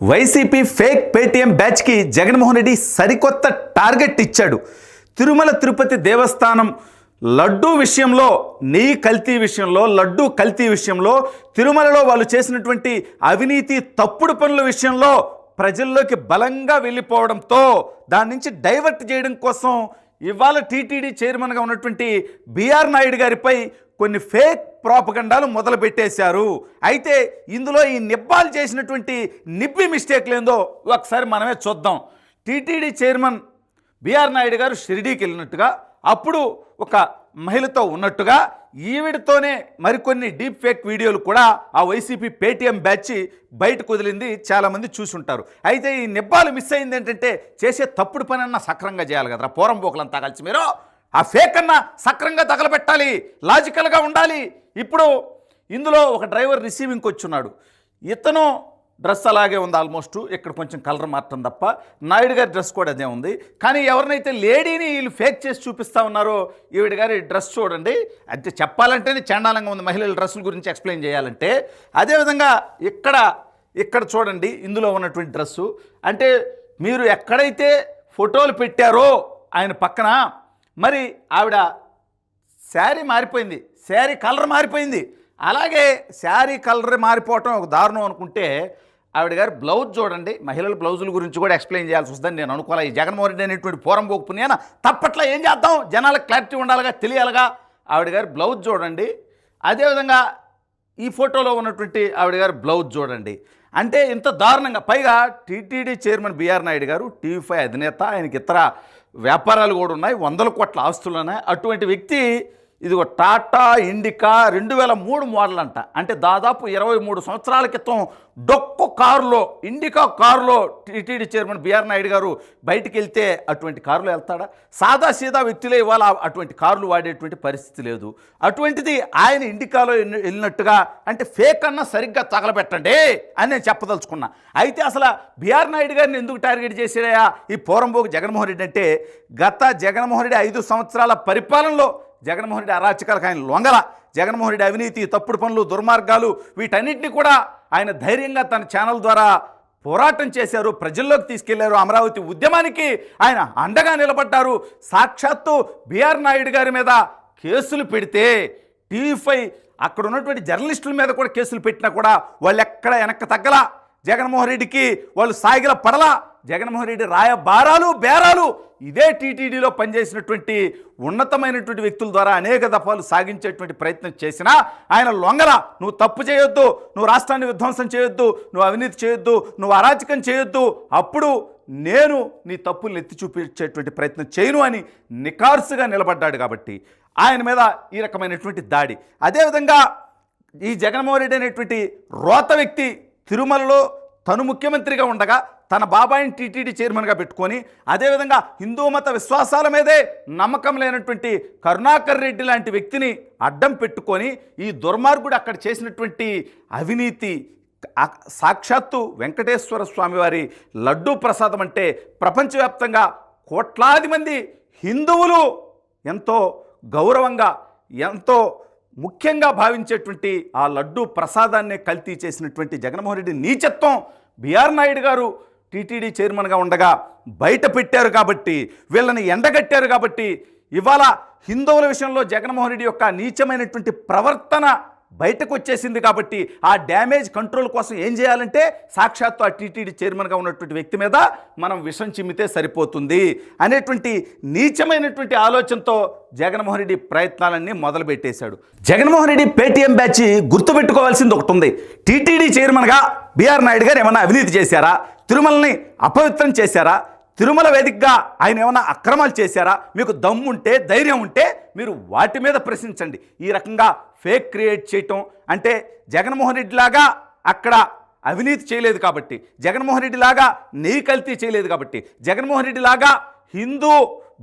YCP fake Paytm బ్యాచ్కి జగన్మోహన్ రెడ్డి సరికొత్త target ఇచ్చాడు. తిరుమల తిరుపతి దేవస్థానం లడ్డూ విషయంలో, నెయ్యి కల్తీ విషయంలో, లడ్డూ కల్తీ విషయంలో, తిరుమలలో వాళ్ళు చేసినటువంటి అవినీతి తప్పుడు పనుల విషయంలో ప్రజల్లోకి బలంగా వెళ్ళిపోవడంతో దాని నుంచి డైవర్ట్ చేయడం కోసం ఇవాళ టీటీడీ చైర్మన్గా ఉన్నటువంటి బిఆర్ నాయుడు గారిపై కొన్ని ఫేక్ ప్రాపగండాలు మొదలుపెట్టేశారు. అయితే ఇందులో ఈ నిబ్బాలు చేసినటువంటి నిబ్బి మిస్టేక్లు ఏందో ఒకసారి మనమే చూద్దాం. టీటీడీ చైర్మన్ బిఆర్ నాయుడు గారు షిరిడీకి వెళ్ళినట్టుగా, అప్పుడు ఒక మహిళతో ఉన్నట్టుగా, ఈవిడతోనే మరికొన్ని డీప్ ఫేక్ వీడియోలు కూడా ఆ వైసీపీ పేటీఎం బ్యాచ్ బయటకు వదిలింది. చాలామంది చూసుంటారు. అయితే ఈ నిబ్బాలు మిస్ అయింది ఏంటంటే, చేసే తప్పుడు పని అన్నా సక్రంగా చేయాలి కదరా పోరంబోకులంతా కలిసి. మీరు ఆ ఫేక్ అన్నా సక్రంగా తగలబెట్టాలి, లాజికల్గా ఉండాలి. ఇప్పుడు ఇందులో ఒక డ్రైవర్ రిసీవింగ్కి వచ్చున్నాడు. ఇతను డ్రెస్ అలాగే ఉంది, ఆల్మోస్ట్ ఇక్కడ కొంచెం కలర్ మాత్రం తప్ప. నాయుడు గారి డ్రెస్ కూడా అదే ఉంది. కానీ ఎవరినైతే లేడీని వీళ్ళు ఫేక్ చేసి చూపిస్తూ ఉన్నారో ఈవిడ గారి డ్రెస్ చూడండి. అంటే చెప్పాలంటేనే చండాలంగా ఉంది మహిళల డ్రెస్సుల గురించి ఎక్స్ప్లెయిన్ చేయాలంటే. అదేవిధంగా ఇక్కడ చూడండి ఇందులో ఉన్నటువంటి డ్రెస్సు. అంటే మీరు ఎక్కడైతే ఫోటోలు పెట్టారో ఆయన పక్కన, మరి ఆవిడ శారీ మారిపోయింది, శారీ కలర్ మారిపోయింది. అలాగే శారీ కలర్ మారిపోవటం ఒక దారుణం అనుకుంటే, ఆవిడ గారు బ్లౌజ్ చూడండి. మహిళల బ్లౌజుల గురించి కూడా ఎక్స్ప్లెయిన్ చేయాల్సి వస్తుందని నేను అనుకోవాలి. ఈ జగన్మోహన్ రెడ్డి అనేటువంటి పోరంబోకు పుణ్యాన తప్పట్లా ఏం చేద్దాం, జనాలకు క్లారిటీ ఉండాలిగా, తెలియాలిగా. ఆవిడ గారు బ్లౌజ్ చూడండి. అదేవిధంగా ఈ ఫోటోలో ఉన్నటువంటి ఆవిడ గారు బ్లౌజ్ చూడండి. అంటే ఇంత దారుణంగా, పైగా టీటీడీ చైర్మన్ బిఆర్ నాయుడు గారు టీవీ5 అధినేత, ఆయనకి ఇతర వ్యాపారాలు కూడా ఉన్నాయి, 100 కోట్ల ఆస్తులు ఉన్నాయి. అటువంటి వ్యక్తి ఇదిగో టాటా ఇండికా 2003 మోడల్ అంట. అంటే దాదాపు 23 సంవత్సరాల క్రితం డొక్కు కారులో, ఇండికా కారులో టీటీడీ చైర్మన్ బిఆర్ నాయుడు గారు బయటికి వెళ్తే అటువంటి కారులో వెళ్తాడా? సాదా సీదా వ్యక్తులే ఇవాళ అటువంటి కార్లు వాడేటువంటి పరిస్థితి లేదు. అటువంటిది ఆయన ఇండికాలో వెళ్ళినట్టుగా, అంటే ఫేక్ అన్నా సరిగ్గా తగలబెట్టండి అని నేను చెప్పదలుచుకున్నా. అయితే అసలు బిఆర్ నాయుడు గారిని ఎందుకు టార్గెట్ చేసాడయా ఈ పోరంబోకు జగన్మోహన్ రెడ్డి అంటే, గత జగన్మోహన్ రెడ్డి 5 సంవత్సరాల పరిపాలనలో జగన్మోహన్ రెడ్డి అరాచకాలకు ఆయన లొంగల. జగన్మోహన్ రెడ్డి అవినీతి, తప్పుడు పనులు, దుర్మార్గాలు, వీటన్నిటిని కూడా ఆయన ధైర్యంగా తన ఛానల్ ద్వారా పోరాటం చేశారు, ప్రజల్లోకి తీసుకెళ్లారు. అమరావతి ఉద్యమానికి ఆయన అండగా నిలబడ్డారు. సాక్షాత్తు బిఆర్ నాయుడు గారి మీద కేసులు పెడితే టీవీ5 అక్కడ ఉన్నటువంటి జర్నలిస్టుల మీద కూడా కేసులు పెట్టినా కూడా వాళ్ళు ఎక్కడ వెనక్కి తగ్గలా. జగన్మోహన్ రెడ్డికి వాళ్ళు సాగిల పడలా. జగన్మోహన్ రెడ్డి రాయబారాలు, బేరాలు ఇదే టీటీడీలో పనిచేసినటువంటి ఉన్నతమైనటువంటి వ్యక్తుల ద్వారా అనేక దఫాలు సాగించేటువంటి ప్రయత్నం చేసినా ఆయన లొంగల. నువ్వు తప్పు చేయొద్దు, నువ్వు రాష్ట్రాన్ని విధ్వంసం చేయొద్దు, నువ్వు అవినీతి చేయొద్దు, నువ్వు అరాచకం చేయొద్దు, అప్పుడు నేను నీ తప్పుల్ని ఎత్తి చూపించేటువంటి ప్రయత్నం చేయను అని నికార్సుగా నిలబడ్డాడు. కాబట్టి ఆయన మీద ఈ రకమైనటువంటి దాడి. అదేవిధంగా ఈ జగన్మోహన్ రెడ్డి అనేటువంటి రోత వ్యక్తి తిరుమలలో తను ముఖ్యమంత్రిగా ఉండగా తన బాబాయిని టీటీడీ చైర్మన్గా పెట్టుకొని, అదేవిధంగా హిందూ మత విశ్వాసాల మీదే నమ్మకం లేనటువంటి కరుణాకర్ రెడ్డి లాంటి వ్యక్తిని అడ్డం పెట్టుకొని ఈ దుర్మార్గుడు అక్కడ చేసినటువంటి అవినీతి, సాక్షాత్తు వెంకటేశ్వర స్వామి వారి లడ్డూ ప్రసాదం అంటే ప్రపంచవ్యాప్తంగా కోట్లాది మంది హిందువులు ఎంతో గౌరవంగా, ఎంతో ముఖ్యంగా భావించేటువంటి ఆ లడ్డూ ప్రసాదాన్నే కల్తీ చేసినటువంటి జగన్మోహన్ రెడ్డి నీచత్వం బిఆర్ నాయుడు గారు టీటీడీ చైర్మన్గా ఉండగా బయట పెట్టారు. కాబట్టి వీళ్ళని ఎండగట్టారు. కాబట్టి ఇవాళ హిందువుల విషయంలో జగన్మోహన్ రెడ్డి యొక్క నీచమైనటువంటి ప్రవర్తన బయటకు వచ్చేసింది. కాబట్టి ఆ డ్యామేజ్ కంట్రోల్ కోసం ఏం చేయాలంటే, సాక్షాత్తు ఆ టీటీడీ చైర్మన్గా ఉన్నటువంటి వ్యక్తి మీద మనం విషం చిమ్మితే సరిపోతుంది అనేటువంటి నీచమైనటువంటి ఆలోచనతో జగన్మోహన్ రెడ్డి ప్రయత్నాలన్నీ మొదలుపెట్టేశాడు. జగన్మోహన్ రెడ్డి పేటీఎం బ్యాచ్ గుర్తుపెట్టుకోవాల్సింది ఒకటి ఉంది. టీటీడీ చైర్మన్గా బిఆర్ నాయుడు గారు ఏమన్నా అవినీతి చేశారా? తిరుమలని అపవిత్రం చేశారా? తిరుమల వేదికగా ఆయన ఏమైనా అక్రమాలు చేశారా? మీకు దమ్ముంటే, ధైర్యం ఉంటే మీరు వాటి మీద ప్రశ్నించండి. ఈ రకంగా ఫేక్ క్రియేట్ చేయటం అంటే, జగన్మోహన్ రెడ్డి లాగా అక్కడ అవినీతి చేయలేదు కాబట్టి, జగన్మోహన్ రెడ్డి లాగా నెయ్యి కల్తీ చేయలేదు కాబట్టి, జగన్మోహన్ రెడ్డి లాగా హిందూ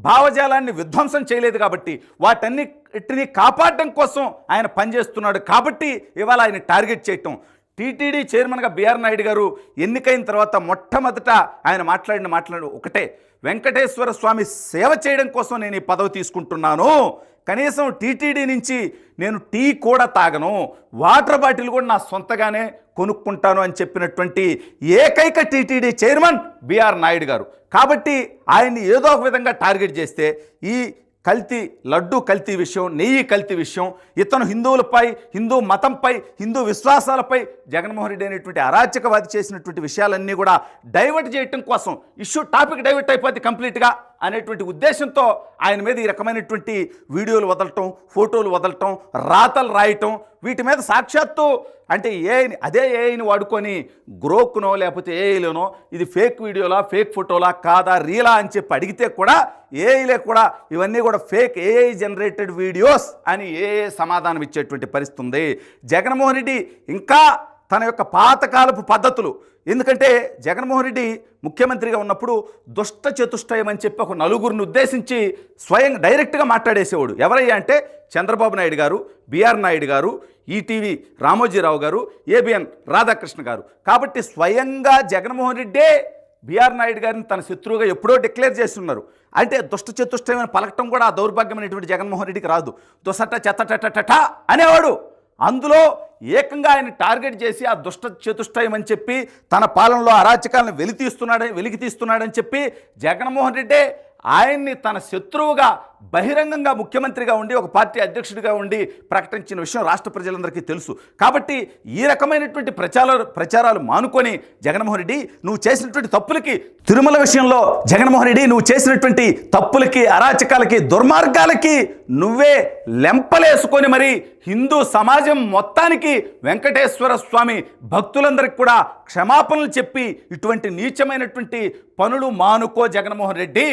భావజాలాన్ని విధ్వంసం చేయలేదు కాబట్టి, వాటన్నిటిని కాపాడడం కోసం ఆయన పనిచేస్తున్నాడు. కాబట్టి ఇవాళ ఆయన టార్గెట్ చేయటం. టీటీడీ చైర్మన్గా బిఆర్ నాయుడు గారు ఎన్నికైన తర్వాత మొట్టమొదట ఆయన మాట్లాడిన ఒకటే, వెంకటేశ్వర స్వామి సేవ చేయడం కోసం నేను ఈ పదవి తీసుకుంటున్నాను, కనీసం టీటీడీ నుంచి నేను టీ కూడా తాగను, వాటర్ బాటిల్ కూడా నా సొంతగానే కొనుక్కుంటాను అని చెప్పినటువంటి ఏకైక టీటీడీ చైర్మన్ బిఆర్ నాయుడు గారు. కాబట్టి ఆయన్ని ఏదో ఒక విధంగా టార్గెట్ చేస్తే ఈ కల్తీ లడ్డు కల్తీ విషయం, నెయ్యి కల్తీ విషయం, ఇతను హిందువులపై, హిందూ మతంపై, హిందూ విశ్వాసాలపై జగన్మోహన్ రెడ్డి అనేటువంటి అరాచకవాది చేసినటువంటి విషయాలన్నీ కూడా డైవర్ట్ చేయటం కోసం, టాపిక్ డైవర్ట్ అయిపోద్ది కంప్లీట్గా అనేటువంటి ఉద్దేశంతో ఆయన మీద ఈ రకమైనటువంటి వీడియోలు వదలటం, ఫోటోలు వదలటం, రాతలు రాయటం, వీటి మీద సాక్షాత్తు అంటే ఏఐని వాడుకొని గ్రోక్నో లేకపోతే ఏఐలోనో ఇది ఫేక్ వీడియోలా, ఫేక్ ఫోటోలా, కాదా, రీలా అని చెప్పి అడిగితే కూడా ఏఐలే కూడా ఇవన్నీ కూడా ఫేక్, ఏఐ జనరేటెడ్ వీడియోస్ అని సమాధానం ఇచ్చేటువంటి పరిస్థితి ఉంది. జగన్మోహన్ రెడ్డి ఇంకా తన యొక్క పాతకాలపు పద్ధతులు, ఎందుకంటే జగన్మోహన్ రెడ్డి ముఖ్యమంత్రిగా ఉన్నప్పుడు దుష్ట చతుష్టయం అని చెప్పి ఒక నలుగురిని ఉద్దేశించి స్వయం డైరెక్ట్గా మాట్లాడేసేవాడు. ఎవరయ్యా అంటే చంద్రబాబు నాయుడు గారు, బిఆర్ నాయుడు గారు, ఈటీవీ రామోజీరావు గారు, ఏబిఎన్ రాధాకృష్ణ గారు. కాబట్టి స్వయంగా జగన్మోహన్ రెడ్డే బిఆర్ నాయుడు గారిని తన శత్రువుగా ఎప్పుడో డిక్లేర్ చేస్తున్నారు. అంటే దుష్ట చతుష్టయం అని పలకటం కూడా ఆ దౌర్భాగ్యమైనటువంటి జగన్మోహన్ రెడ్డికి రాదు. దుసట చెత్తటట అనేవాడు. అందులో ఏకంగా ఆయన టార్గెట్ చేసి ఆ దుష్ట చతుష్టయం అని చెప్పి తన పాలనలో అరాచకాలను వెలికి తీస్తున్నాడని చెప్పి జగన్మోహన్ రెడ్డి ఆయన్ని తన శత్రువుగా బహిరంగంగా ముఖ్యమంత్రిగా ఉండి ఒక పార్టీ అధ్యక్షుడిగా ఉండి ప్రకటించిన విషయం రాష్ట్ర ప్రజలందరికీ తెలుసు. కాబట్టి ఈ రకమైనటువంటి ప్రచారాలు మానుకొని జగన్మోహన్ రెడ్డి నువ్వు చేసినటువంటి తప్పులకి, తిరుమల విషయంలో జగన్మోహన్ రెడ్డి నువ్వు చేసినటువంటి తప్పులకి, అరాచకాలకి, దుర్మార్గాలకి నువ్వే లెంపలేసుకొని మరి హిందూ సమాజం మొత్తానికి వెంకటేశ్వర స్వామి భక్తులందరికీ కూడా క్షమాపణలు చెప్పి ఇటువంటి నీచమైనటువంటి పనులు మానుకో జగన్మోహన్ రెడ్డి.